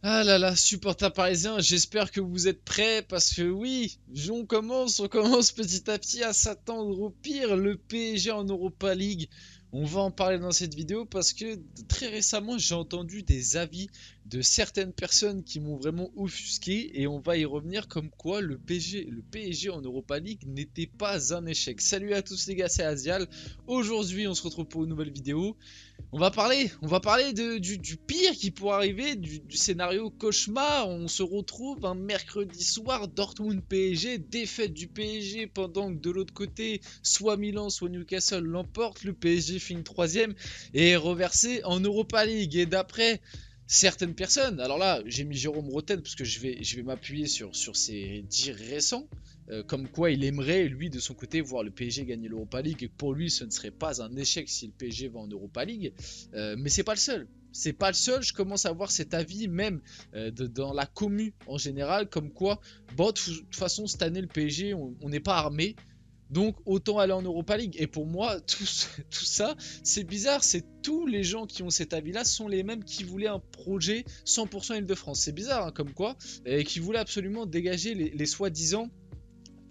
Ah là là, supporters parisiens, j'espère que vous êtes prêts parce que oui, on commence petit à petit à s'attendre au pire, le PSG en Europa League. On va en parler dans cette vidéo parce que très récemment j'ai entendu des avis de certaines personnes qui m'ont vraiment offusqué et on va y revenir comme quoi le PSG en Europa League n'était pas un échec. Salut à tous les gars, c'est Asial. Aujourd'hui on se retrouve pour une nouvelle vidéo. On va parler du pire qui pourrait arriver, du scénario cauchemar. On se retrouve un mercredi soir, Dortmund PSG, défaite du PSG pendant que de l'autre côté, soit Milan, soit Newcastle l'emporte. Le PSG finit troisième et est reversé en Europa League. Et d'après certaines personnes, alors là, j'ai mis Jérôme Roten parce que je vais m'appuyer sur ses dires récents. Comme quoi il aimerait, lui, de son côté, voir le PSG gagner l'Europa League et que pour lui, ce ne serait pas un échec si le PSG va en Europa League. Mais c'est pas le seul. C'est pas le seul, je commence à avoir cet avis même dans la commu en général, comme quoi, bon, de toute façon, cette année, le PSG, on n'est pas armé, donc autant aller en Europa League. Et pour moi, tout ça, c'est bizarre, c'est tous les gens qui ont cet avis-là sont les mêmes qui voulaient un projet 100% Île-de-France. C'est bizarre, hein, comme quoi, et qui voulaient absolument dégager les soi-disant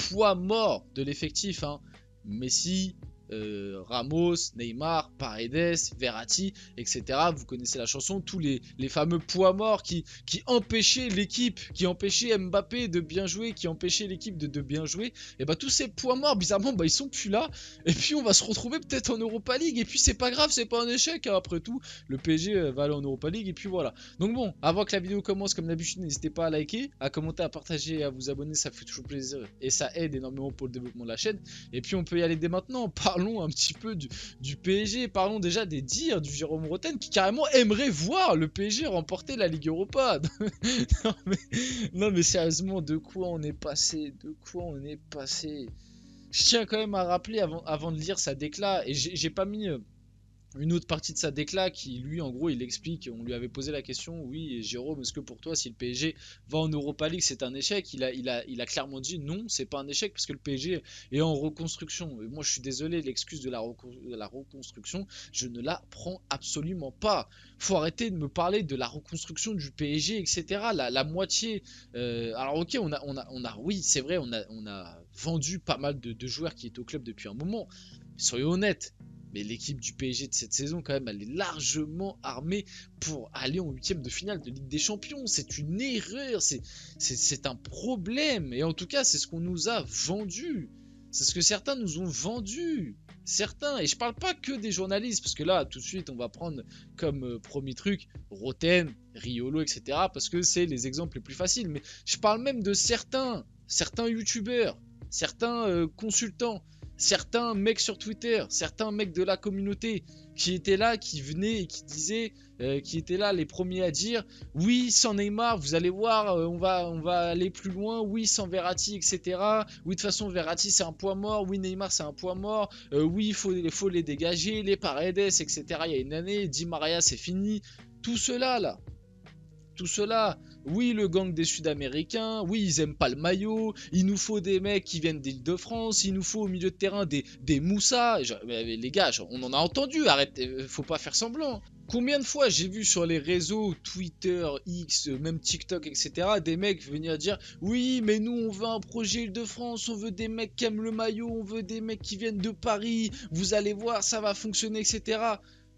poids mort de l'effectif, hein. Messi, Ramos, Neymar, Paredes, Verratti, etc. Vous connaissez la chanson, tous les fameux poids morts qui empêchaient l'équipe, qui empêchaient Mbappé de bien jouer, qui empêchaient l'équipe de bien jouer. Et bah tous ces poids morts, bizarrement, bah ils sont plus là. Et puis on va se retrouver peut-être en Europa League. Et puis c'est pas grave, c'est pas un échec, hein. Après tout, le PSG va aller en Europa League. Et puis voilà. Donc bon, avant que la vidéo commence, comme d'habitude, n'hésitez pas à liker, à commenter, à partager, à vous abonner, ça fait toujours plaisir et ça aide énormément pour le développement de la chaîne. Et puis on peut y aller dès maintenant. Parlons un petit peu du PSG, parlons déjà des dires du Jérôme Roten qui carrément aimerait voir le PSG remporter la Ligue Europa. non, mais, non mais sérieusement, de quoi on est passé? De quoi on est passé? Je tiens quand même à rappeler avant de lire sa déclat, et j'ai pas mis une autre partie de sa déclat qui, lui, en gros, il explique, on lui avait posé la question, oui, Jérôme, est-ce que pour toi, si le PSG va en Europa League, c'est un échec? Il a clairement dit non, c'est pas un échec parce que le PSG est en reconstruction. Et moi, je suis désolé, l'excuse de la reconstruction, je ne la prends absolument pas. Faut arrêter de me parler de la reconstruction du PSG, etc. La moitié. Alors, ok, oui, c'est vrai, on a vendu pas mal de joueurs qui étaient au club depuis un moment. Soyons honnêtes, mais l'équipe du PSG de cette saison, quand même, elle est largement armée pour aller en huitième de finale de Ligue des Champions. C'est une erreur, c'est un problème. Et en tout cas, c'est ce qu'on nous a vendu. C'est ce que certains nous ont vendu. Certains, et je parle pas que des journalistes, parce que là, tout de suite, on va prendre comme premier truc Roten, Riolo, etc. Parce que c'est les exemples les plus faciles. Mais je parle même de certains youtubeurs, certains consultants, certains mecs sur Twitter, certains mecs de la communauté qui étaient là, qui venaient et qui disaient, qui étaient là les premiers à dire, oui, sans Neymar, vous allez voir, on va aller plus loin, oui, sans Verratti, etc. Oui, de toute façon, Verratti c'est un poids mort, oui, Neymar c'est un poids mort, oui, il faut les dégager, les Paredes, etc. Il y a une année, Di Maria c'est fini, tout cela là. Tout cela, oui, le gang des Sud-Américains, oui, ils aiment pas le maillot, il nous faut des mecs qui viennent d'Île-de-France, il nous faut au milieu de terrain des Moussa. Les gars, on en a entendu, arrêtez, faut pas faire semblant. Combien de fois j'ai vu sur les réseaux, Twitter, X, même TikTok, etc., des mecs venir dire oui, mais nous on veut un projet Île-de-France, on veut des mecs qui aiment le maillot, on veut des mecs qui viennent de Paris, vous allez voir, ça va fonctionner, etc.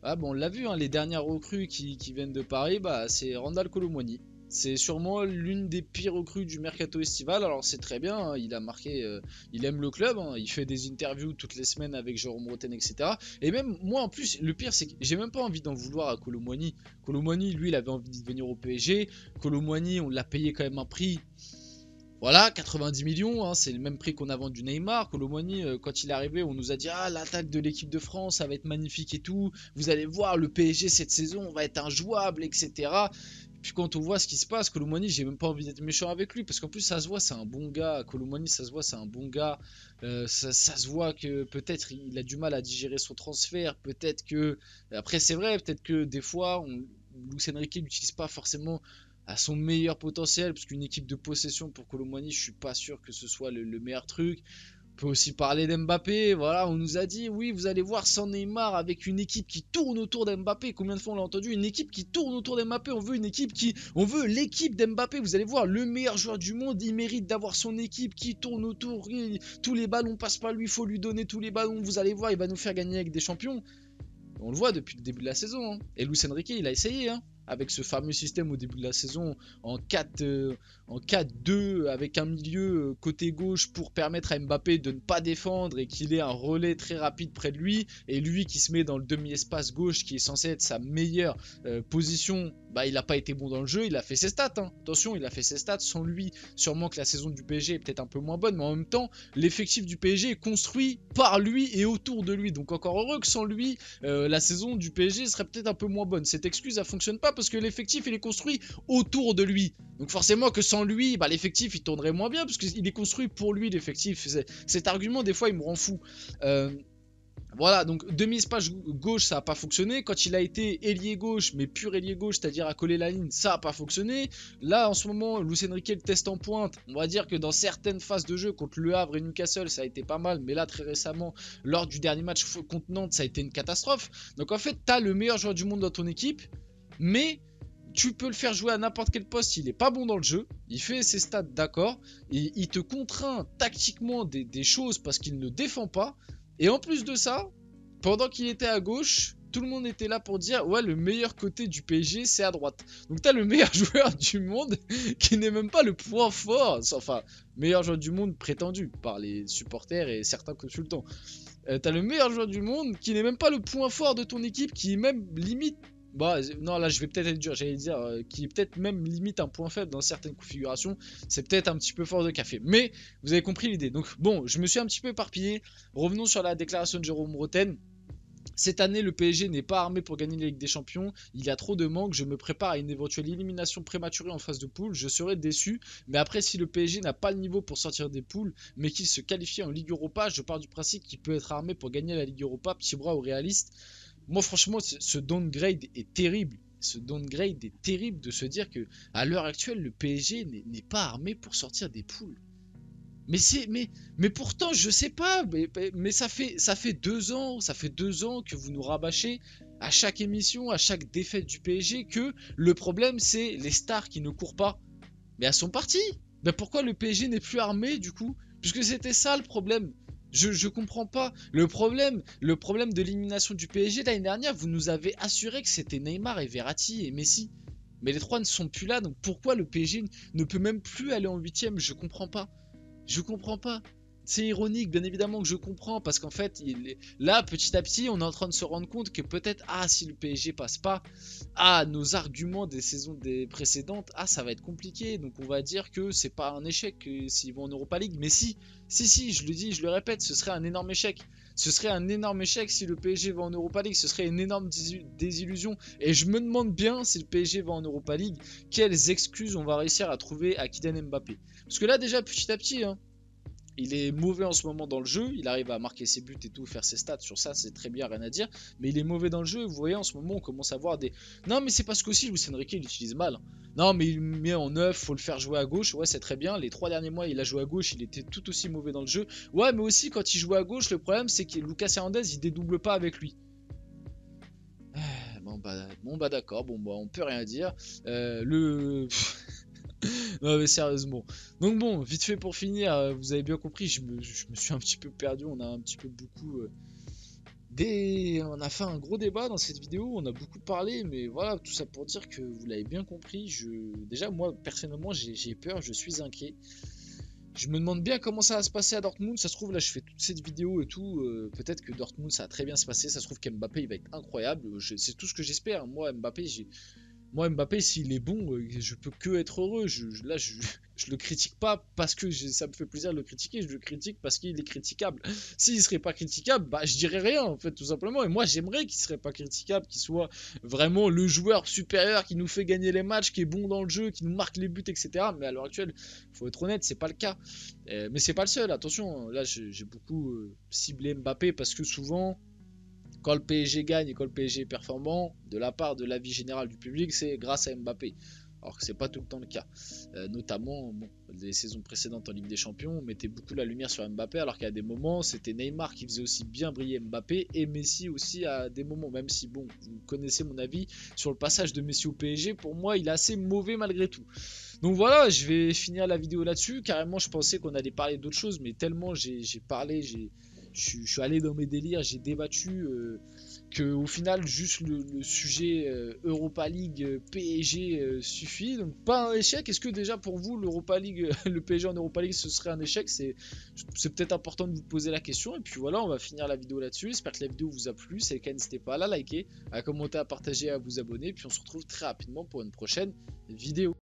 Ah bon, on l'a vu, hein, les dernières recrues qui viennent de Paris, bah, c'est Randal Kolo Muani. C'est sûrement l'une des pires recrues du mercato estival. Alors c'est très bien, hein, il a marqué, il aime le club, hein, il fait des interviews toutes les semaines avec Jérôme Roten, etc. Et même moi en plus, le pire c'est que j'ai même pas envie d'en vouloir à Kolo Muani. Kolo Muani, lui, il avait envie de venir au PSG. Kolo Muani, on l'a payé quand même un prix. Voilà, 90 millions, hein, c'est le même prix qu'on a vendu Neymar. Kolo Muani, quand il est arrivé, on nous a dit ah, l'attaque de l'équipe de France, ça va être magnifique et tout. Vous allez voir, le PSG cette saison va être injouable, etc. Puis quand on voit ce qui se passe, Kolo Muani, j'ai même pas envie d'être méchant avec lui parce qu'en plus ça se voit, c'est un bon gars. Kolo Muani, ça se voit, c'est un bon gars. Ça se voit que peut-être il a du mal à digérer son transfert. Peut-être que après c'est vrai, peut-être que des fois, Luis Enrique n'utilise pas forcément à son meilleur potentiel, parce qu'une équipe de possession pour Kolo Muani, je suis pas sûr que ce soit le meilleur truc. peut aussi parler d'Mbappé. Voilà, on nous a dit, oui, vous allez voir sans Neymar avec une équipe qui tourne autour d'Mbappé. Combien de fois on l'a entendu? Une équipe qui tourne autour d'Mbappé. On veut l'équipe d'Mbappé. Vous allez voir, le meilleur joueur du monde, il mérite d'avoir son équipe qui tourne autour. Tous les ballons passent par lui, il faut lui donner tous les ballons. Vous allez voir, il va nous faire gagner avec des champions. On le voit depuis le début de la saison. Hein. Et Luis Enrique, il a essayé. Hein. Avec ce fameux système au début de la saison en 4-2 avec un milieu côté gauche pour permettre à Mbappé de ne pas défendre et qu'il ait un relais très rapide près de lui, et lui qui se met dans le demi-espace gauche qui est censé être sa meilleure position, bah il n'a pas été bon dans le jeu, il a fait ses stats, hein. Attention, il a fait ses stats, sans lui sûrement que la saison du PSG est peut-être un peu moins bonne, mais en même temps l'effectif du PSG est construit par lui et autour de lui, donc encore heureux que sans lui la saison du PSG serait peut-être un peu moins bonne. Cette excuse elle fonctionne pas parce que l'effectif il est construit autour de lui. Donc forcément que sans lui, bah, l'effectif il tournerait moins bien parce qu'il est construit pour lui l'effectif. Cet argument des fois il me rend fou. Voilà, donc demi-espace gauche ça n'a pas fonctionné. Quand il a été ailier gauche, mais pur ailier gauche, c'est-à-dire à coller la ligne, ça n'a pas fonctionné. Là en ce moment, Luis Enrique le teste en pointe. On va dire que dans certaines phases de jeu contre Le Havre et Newcastle ça a été pas mal, mais là très récemment, lors du dernier match contre Nantes, ça a été une catastrophe. Donc en fait, tu as le meilleur joueur du monde dans ton équipe, mais tu peux le faire jouer à n'importe quel poste, il est pas bon dans le jeu, il fait ses stats d'accord, et il te contraint tactiquement des choses parce qu'il ne défend pas. Et en plus de ça, pendant qu'il était à gauche, tout le monde était là pour dire ouais, le meilleur côté du PSG c'est à droite. Donc t'as le meilleur joueur du monde qui n'est même pas le point fort, enfin meilleur joueur du monde prétendu par les supporters et certains consultants. T'as le meilleur joueur du monde qui n'est même pas le point fort de ton équipe, qui est même limite, bah non là je vais peut-être être dur, j'allais dire qui est peut-être même limite un point faible dans certaines configurations, c'est peut-être un petit peu fort de café, mais vous avez compris l'idée. Donc bon, je me suis un petit peu éparpillé, revenons sur la déclaration de Jérôme Roten. Cette année, le PSG n'est pas armé pour gagner la Ligue des Champions. Il y a trop de manques. Je me prépare à une éventuelle élimination prématurée en phase de poule. Je serai déçu. Mais après, si le PSG n'a pas le niveau pour sortir des poules, mais qu'il se qualifie en Ligue Europa, je pars du principe qu'il peut être armé pour gagner la Ligue Europa. Petit bras au réaliste. Moi, franchement, ce downgrade est terrible. Ce downgrade est terrible de se dire que à l'heure actuelle, le PSG n'est pas armé pour sortir des poules. Mais pourtant, je sais pas, mais ça fait 2 ans, que vous nous rabâchez à chaque émission, à chaque défaite du PSG, que le problème c'est les stars qui ne courent pas. Mais elles sont parties. Mais pourquoi le PSG n'est plus armé du coup? Puisque c'était ça le problème. Je comprends pas. Le problème de l'élimination du PSG l'année dernière, vous nous avez assuré que c'était Neymar et Verratti et Messi. Mais les trois ne sont plus là, donc pourquoi le PSG ne peut même plus aller en 8ème? Je comprends pas. Je comprends pas. C'est ironique, bien évidemment que je comprends, parce qu'en fait, là, petit à petit, on est en train de se rendre compte que peut-être, si le PSG passe pas, nos arguments des saisons précédentes, ça va être compliqué. Donc on va dire que c'est pas un échec s'ils vont en Europa League, mais si, je le dis, je le répète, ce serait un énorme échec. Ce serait un énorme échec si le PSG va en Europa League, ce serait une énorme désillusion. Et je me demande bien, si le PSG va en Europa League, quelles excuses on va réussir à trouver à Kylian Mbappé. Parce que là déjà, petit à petit, il est mauvais en ce moment dans le jeu, il arrive à marquer ses buts et tout, faire ses stats, sur ça c'est très bien, rien à dire, mais il est mauvais dans le jeu. Vous voyez en ce moment on commence à voir des... Non mais c'est parce qu'aussi Luis Enrique il utilise mal. Non mais il met en neuf, faut le faire jouer à gauche, ouais c'est très bien, les 3 derniers mois il a joué à gauche, il était tout aussi mauvais dans le jeu. Ouais mais aussi quand il jouait à gauche, le problème c'est que Lucas Hernandez il dédouble pas avec lui. Bon bah d'accord, on peut rien dire. Non mais sérieusement. Donc bon, vite fait pour finir, vous avez bien compris, je me suis un petit peu perdu, on a un petit peu beaucoup... On a fait un gros débat dans cette vidéo, on a beaucoup parlé, mais voilà, tout ça pour dire que vous l'avez bien compris. Déjà moi personnellement j'ai peur, je suis inquiet. Je me demande bien comment ça va se passer à Dortmund. Ça se trouve là je fais toute cette vidéo et tout, peut-être que Dortmund ça va très bien se passer. Ça se trouve qu'Mbappé il va être incroyable, c'est tout ce que j'espère. Moi Mbappé, s'il est bon, je peux que être heureux. Là, je le critique pas parce que ça me fait plaisir de le critiquer. Je le critique parce qu'il est critiquable. S'il serait pas critiquable, bah je dirais rien en fait, tout simplement. Et moi, j'aimerais qu'il serait pas critiquable, qu'il soit vraiment le joueur supérieur qui nous fait gagner les matchs, qui est bon dans le jeu, qui nous marque les buts, etc. Mais à l'heure actuelle, faut être honnête, c'est pas le cas. Mais c'est pas le seul. Attention, là, j'ai beaucoup ciblé Mbappé parce que souvent. Quand le PSG gagne et quand le PSG est performant, de la part de l'avis général du public, c'est grâce à Mbappé. alors que c'est pas tout le temps le cas. Notamment, bon, les saisons précédentes en Ligue des Champions, on mettait beaucoup la lumière sur Mbappé, alors qu'à des moments, c'était Neymar qui faisait aussi bien briller Mbappé, et Messi aussi à des moments, même si, bon, vous connaissez mon avis sur le passage de Messi au PSG, pour moi, il est assez mauvais malgré tout. Donc voilà, je vais finir la vidéo là-dessus. Carrément, je pensais qu'on allait parler d'autre chose, mais tellement j'ai parlé, je suis allé dans mes délires, j'ai débattu, que au final, juste le sujet Europa League PSG suffit. Donc pas un échec. Est-ce que déjà pour vous, l'Europa League, le PSG en Europa League, ce serait un échec? C'est peut-être important de vous poser la question. Et puis voilà, on va finir la vidéo là-dessus. J'espère que la vidéo vous a plu. Si c'est le cas, n'hésitez pas à la liker, à commenter, à partager, à vous abonner. Puis on se retrouve très rapidement pour une prochaine vidéo.